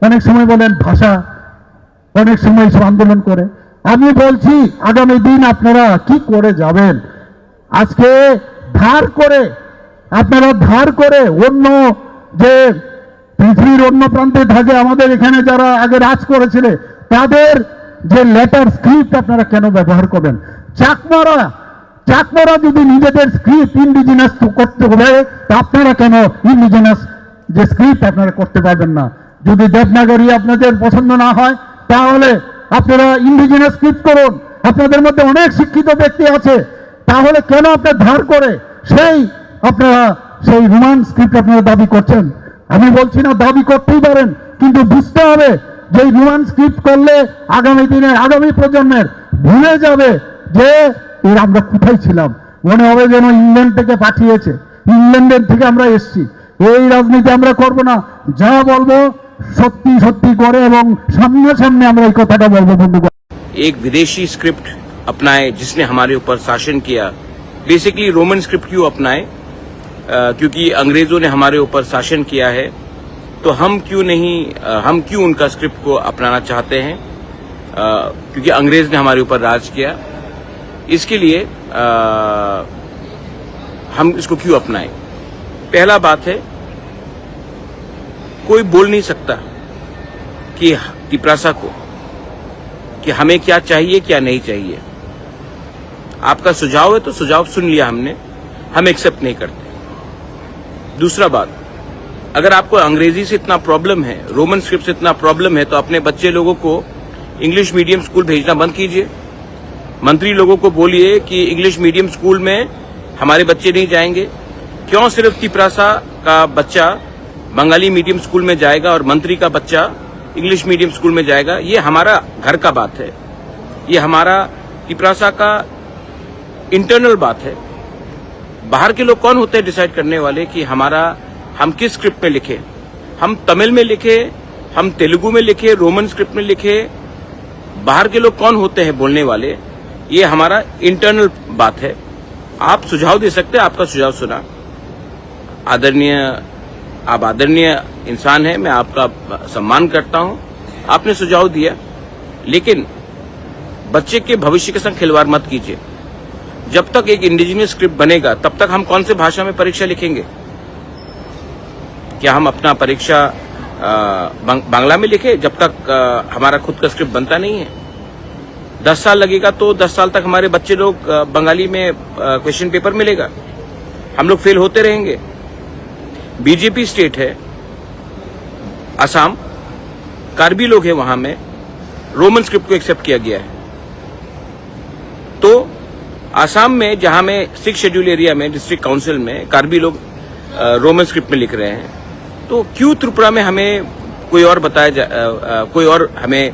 অনেক সময় বলেন ভাষা, অনেক সময় সব আন্দোলন করে। আমি বলছি আগামী দিন আপনারা কি করে যাবেন? আজকে আপনারা ধার করে অন্য যে পৃথিবীর অন্য প্রান্তে থাকে আমাদের এখানে যারা আগে রাজ করেছিল তাদের যে লেটার স্ক্রিপ্ট আপনারা কেন ব্যবহার করবেন? চাকমারা যদি নিজেদের স্ক্রিপ্ট ইন্ডিজিনাস করতে হবে, আপনারা কেন ইন্ডিজিনাস যে স্ক্রিপ্ট আপনারা করতে পারবেন না? যদি দেবনাগরী আপনাদের পছন্দ না হয় তাহলে আপনারা ইন্ডিজিনাস স্ক্রিপ্ট করুন। আপনাদের মধ্যে অনেক শিক্ষিত ব্যক্তি আছে, তাহলে কেন আপনার ধার করে আপনারা সেই রোমান স্ক্রিপ্ট আপনারা দাবি করছেন? আমি বলছি না দাবি করতেই পারেন, কিন্তু বুঝতে হবে যে রোমান স্ক্রিপ্ট করলে আগামী দিনে আগামী প্রজন্মের ভুলে যাবে যে আমরা কোথায় ছিলাম। মনে হবে যেন ইংল্যান্ড থেকে পাঠিয়েছে, ইংল্যান্ডের থেকে আমরা এসছি। এই রাজনীতি আমরা করব না, যা বলবো সত্যি সত্যি করে এবং সামনে সামনে আমরা এই কথাটা বলবো। বন্ধুগণ, एक विदेशी स्क्रिप्ट अपनाए जिसने हमारे ऊपर शासन किया। बेसिकली रोमन स्क्रिप्ट क्यों अपनाए? क्योंकि अंग्रेजों ने हमारे ऊपर शासन किया है, तो हम क्यों उनका स्क्रिप्ट को अपनाना चाहते हैं? क्योंकि अंग्रेज ने हमारे ऊपर राज किया, इसके लिए हम इसको क्यों अपनाएं? पहला बात है, कोई बोल नहीं सकता कि तिपरासा को कि हमें क्या चाहिए क्या नहीं चाहिए। आपका सुझाव है तो सुझाव सुन लिया हमने, हम एक्सेप्ट नहीं करते। दूसरा बात, अगर आपको अंग्रेजी से इतना प्रॉब्लम है, रोमन स्क्रिप्ट से इतना प्रॉब्लम है, तो अपने बच्चे लोगों को इंग्लिश मीडियम स्कूल भेजना बंद कीजिए। मंत्री लोगों को बोलिए कि इंग्लिश मीडियम स्कूल में हमारे बच्चे नहीं जाएंगे। क्यों सिर्फ तिपरासा का बच्चा बंगाली मीडियम स्कूल में जाएगा और मंत्री का बच्चा इंग्लिश मीडियम स्कूल में जाएगा? ये हमारा घर का बात है, ये हमारा तिपरासा का इंटरनल बात है। बाहर के लोग कौन होते हैं डिसाइड करने वाले कि हम किस स्क्रिप्ट में लिखे? हम तमिल में लिखे, हम तेलुगु में लिखे, रोमन स्क्रिप्ट में लिखे, बाहर के लोग कौन होते हैं बोलने वाले? ये हमारा इंटरनल बात है। आप सुझाव दे सकते हैं, आपका सुझाव सुना। आप आदरणीय इंसान हैं, मैं आपका सम्मान करता हूं। आपने सुझाव दिया, लेकिन बच्चे के भविष्य के संग खिलवाड़ मत कीजिए। जब तक एक इंडिजिनियस स्क्रिप्ट बनेगा तब तक हम कौन से भाषा में परीक्षा लिखेंगे? क्या हम अपना परीक्षा बांग्ला में लिखे जब तक हमारा खुद का स्क्रिप्ट बनता नहीं है? 10 साल लगेगा तो 10 साल तक हमारे बच्चे लोग बंगाली में क्वेश्चन पेपर मिलेगा, हम लोग फेल होते रहेंगे। बीजेपी स्टेट है असम, कार्बी लोग हैं वहां में, रोमन स्क्रिप्ट को एक्सेप्ट किया गया है। तो असम में जहां में 6 शेड्यूल एरिया में डिस्ट्रिक्ट काउंसिल में कार्बी लोग रोमन स्क्रिप्ट में लिख रहे हैं, तो क्यों त्रिपुरा में हमें कोई और हमें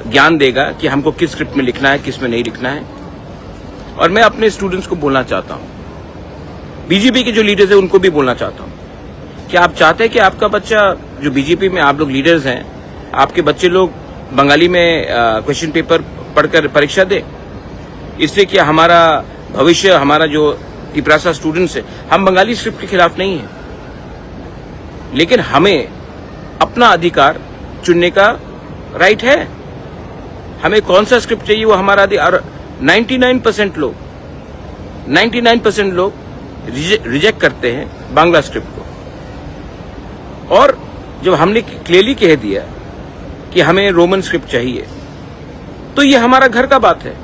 ज्ञान देगा कि हमको किस स्क्रिप्ट में लिखना है, किस में नहीं लिखना है? और मैं अपने स्टूडेंट्स को बोलना चाहता हूं, बीजेपी के जो लीडर्स हैं उनको भी बोलना चाहता हूं, क्या आप चाहते हैं कि आपका बच्चा, जो बीजेपी में आप लोग लीडर्स हैं, आपके बच्चे लोग बंगाली में क्वेश्चन पेपर पढ़कर परीक्षा दे? इससे क्या हमारा भविष्य, हमारा जो तिपरासा स्टूडेंट्स है, हम बंगाली स्क्रिप्ट के खिलाफ नहीं है, लेकिन हमें अपना अधिकार चुनने का राइट है। हमें कौन सा स्क्रिप्ट चाहिए वो हमारा अधिकार। 99% लोग रिजेक्ट करते हैं बांग्ला स्क्रिप्ट को। और जब हमने क्लियरली कह दिया कि हमें रोमन स्क्रिप्ट चाहिए, तो ये हमारा घर का बात है।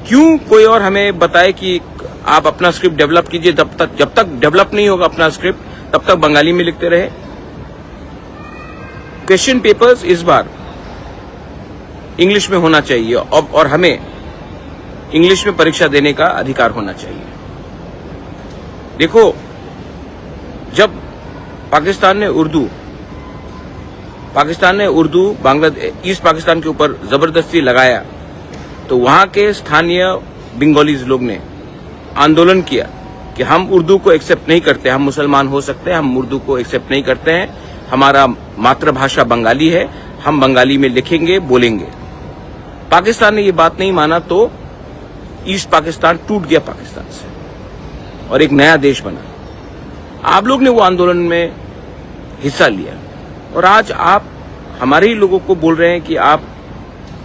क्यों कोई और हमें बताए कि आप अपना स्क्रिप्ट डेवलप कीजिए? जब तक डेवलप नहीं होगा अपना स्क्रिप्ट, तब तक बंगाली में लिखते रहे। क्वेश्चन पेपर्स इस बार इंग्लिश में होना चाहिए और हमें इंग्लिश में परीक्षा देने का अधिकार होना चाहिए। देखो, जब पाकिस्तान ने उर्दू ईस्ट पाकिस्तान के ऊपर जबरदस्ती लगाया, तो वहां के स्थानीय बंगालीज लोग ने आंदोलन किया कि हम उर्दू को एक्सेप्ट नहीं करते, हम मुसलमान हो सकते हैं, हम उर्दू को एक्सेप्ट नहीं करते हैं, हमारा मातृभाषा बंगाली है, हम बंगाली में लिखेंगे, बोलेंगे। पाकिस्तान ने ये बात नहीं माना, तो ईस्ट पाकिस्तान टूट गया पाकिस्तान से और एक नया देश बना। आप लोग ने वो आंदोलन में हिस्सा लिया, और आज आप हमारे ही लोगों को बोल रहे हैं कि आप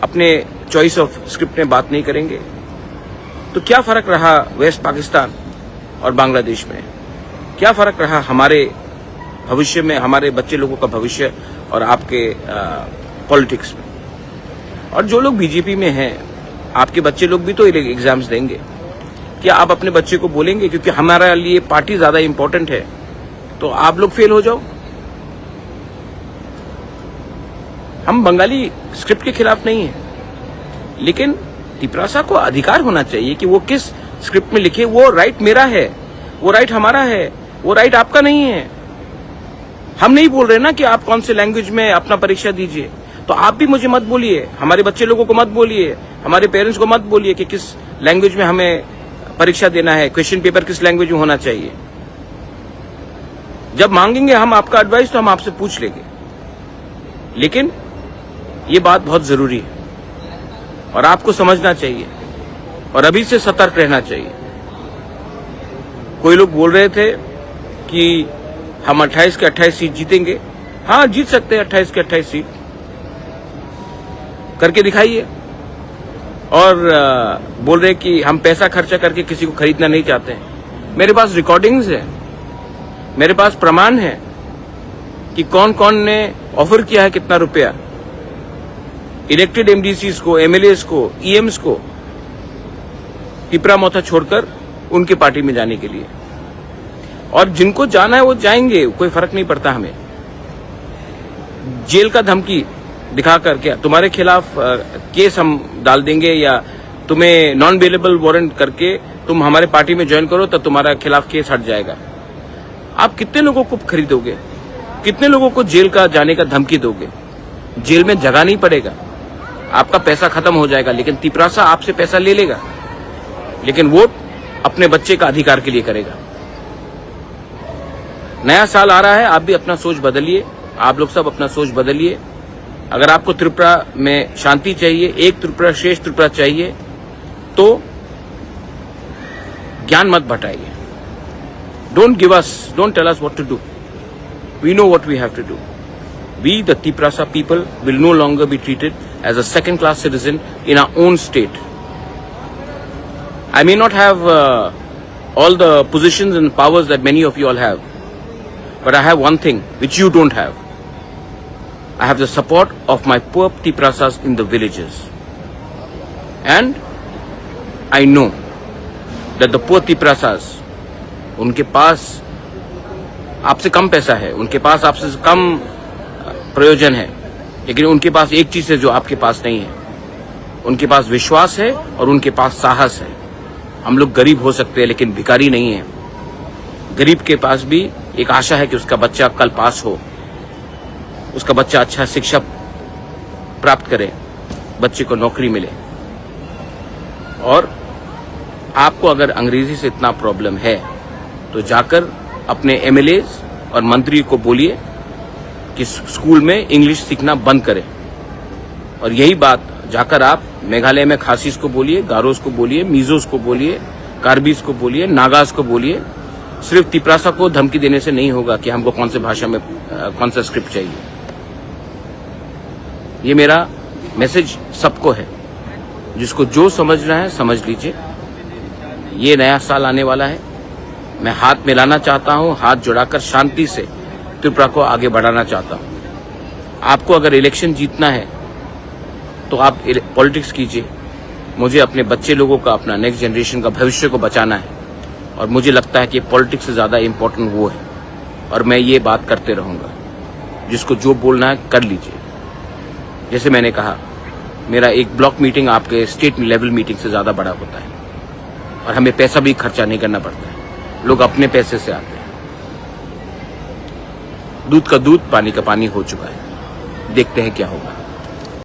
अपने चॉइस ऑफ स्क्रिप्ट में बात नहीं करेंगे। तो क्या फर्क रहा वेस्ट पाकिस्तान और बांग्लादेश में? क्या फर्क रहा हमारे भविष्य में, हमारे बच्चे लोगों का भविष्य और आपके पॉलिटिक्स में? और जो लोग बीजेपी में हैं, आपके बच्चे लोग भी तो एग्जाम्स देंगे। क्या आप अपने बच्चे को बोलेंगे क्योंकि हमारे लिए पार्टी ज्यादा इंपॉर्टेंट है तो आप लोग फेल हो जाओ? हम बंगाली स्क्रिप्ट के खिलाफ नहीं है, लेकिन तिपरासा को अधिकार होना चाहिए कि वो किस स्क्रिप्ट में लिखे। वो राइट मेरा है, वो राइट हमारा है, वो राइट आपका नहीं है। हम नहीं बोल रहे ना कि आप कौन से लैंग्वेज में अपना परीक्षा दीजिए, तो आप भी मुझे मत बोलिए, हमारे बच्चे लोगों को मत बोलिए, हमारे पेरेंट्स को मत बोलिए कि किस लैंग्वेज में हमें परीक्षा देना है, क्वेश्चन पेपर किस लैंग्वेज में होना चाहिए। जब मांगेंगे हम आपका एडवाइस तो हम आपसे पूछ लेंगे, लेकिन ये बात बहुत जरूरी है और आपको समझना चाहिए और अभी से सतर्क रहना चाहिए। कोई लोग बोल रहे थे कि हम 28 के 28 सीट जीतेंगे। हाँ, जीत सकते हैं 28 के 28 सीट, करके दिखाइए। और बोल रहे कि हम पैसा खर्चा करके किसी को खरीदना नहीं चाहते हैं। मेरे पास रिकॉर्डिंग्स है, मेरे पास प्रमाण है कि कौन कौन ने ऑफर किया है कितना रुपया इलेक्टेड एमडीसीज को, एमएलएस को, ईएम्स को तिपरा मोथा छोड़कर उनकी पार्टी में जाने के लिए। और जिनको जाना है वो जाएंगे, कोई फर्क नहीं पड़ता हमें। जेल का धमकी दिखाकर क्या तुम्हारे खिलाफ केस हम डाल देंगे या तुम्हें नॉन बेलेबल वारंट करके तुम हमारे पार्टी में ज्वाइन करो तो तुम्हारा खिलाफ केस हट जाएगा? आप कितने लोगों को खरीदोगे? कितने लोगों को जेल का जाने का धमकी दोगे? जेल में जगह नहीं पड़ेगा, आपका पैसा खत्म हो जाएगा, लेकिन तिपरासा आपसे पैसा ले लेगा, लेकिन वोट अपने बच्चे का अधिकार के लिए करेगा। नया साल आ रहा है, आप भी अपना सोच बदलिए, आप लोग सब अपना सोच बदलिए। अगर आपको त्रिपुरा में शांति चाहिए, एक त्रिपुरा श्रेष्ठ त्रिपुरा चाहिए, तो ज्ञान मत बटाइए। Don't tell us what to do, we know what we have to do. We, the Tiprasa people, will no longer be treated as a second-class citizen in our own state. I may not have all the positions and powers that many of you all have, but I have one thing which you don't have. I have the support of my poor Tiprasas in the villages. And I know that the poor Tiprasas, उनके पास आपसे कम पैसा है, उनके पास आपसे कम प्रयोजन है, लेकिन उनके पास एक चीज है जो आपके पास नहीं है। उनके पास विश्वास है और उनके पास साहस है। हम लोग गरीब हो सकते हैं लेकिन भिखारी नहीं है। गरीब के पास भी एक आशा है कि उसका बच्चा कल पास हो, उसका बच्चा अच्छा शिक्षा प्राप्त करे, बच्चे को नौकरी मिले। और आपको अगर अंग्रेजी से इतना प्रॉब्लम है तो जाकर अपने एमएलएज और मंत्री को बोलिए कि स्कूल में इंग्लिश सीखना बंद करें। और यही बात जाकर आप मेघालय में खासीस को बोलिए, गारोस को बोलिए, मिजोस को बोलिए, कार्बीस को बोलिए, नागास को बोलिए। सिर्फ तिपरासा को धमकी देने से नहीं होगा कि हमको कौन से भाषा में कौन सा स्क्रिप्ट चाहिए। ये मेरा मैसेज सबको है, जिसको जो समझना है समझ लीजिए। ये नया साल आने वाला है, मैं हाथ मिलाना चाहता हूं, हाथ जुड़ाकर शांति से त्रिपुरा को आगे बढ़ाना चाहता हूं। आपको अगर इलेक्शन जीतना है तो आप पॉलिटिक्स कीजिए। मुझे अपने बच्चे लोगों का, अपना नेक्स्ट जनरेशन का भविष्य को बचाना है, और मुझे लगता है कि पॉलिटिक्स से ज्यादा इम्पोर्टेंट वो है, और मैं ये बात करते रहूंगा। जिसको जो बोलना है कर लीजिए। जैसे मैंने कहा, मेरा एक ब्लॉक मीटिंग आपके स्टेट लेवल मीटिंग से ज्यादा बड़ा होता है, और हमें पैसा भी खर्चा नहीं करना पड़ता है। लोग अपने पैसे से आते हैं। दूध का दूध, पानी का पानी हो चुका है। देखते हैं क्या होगा।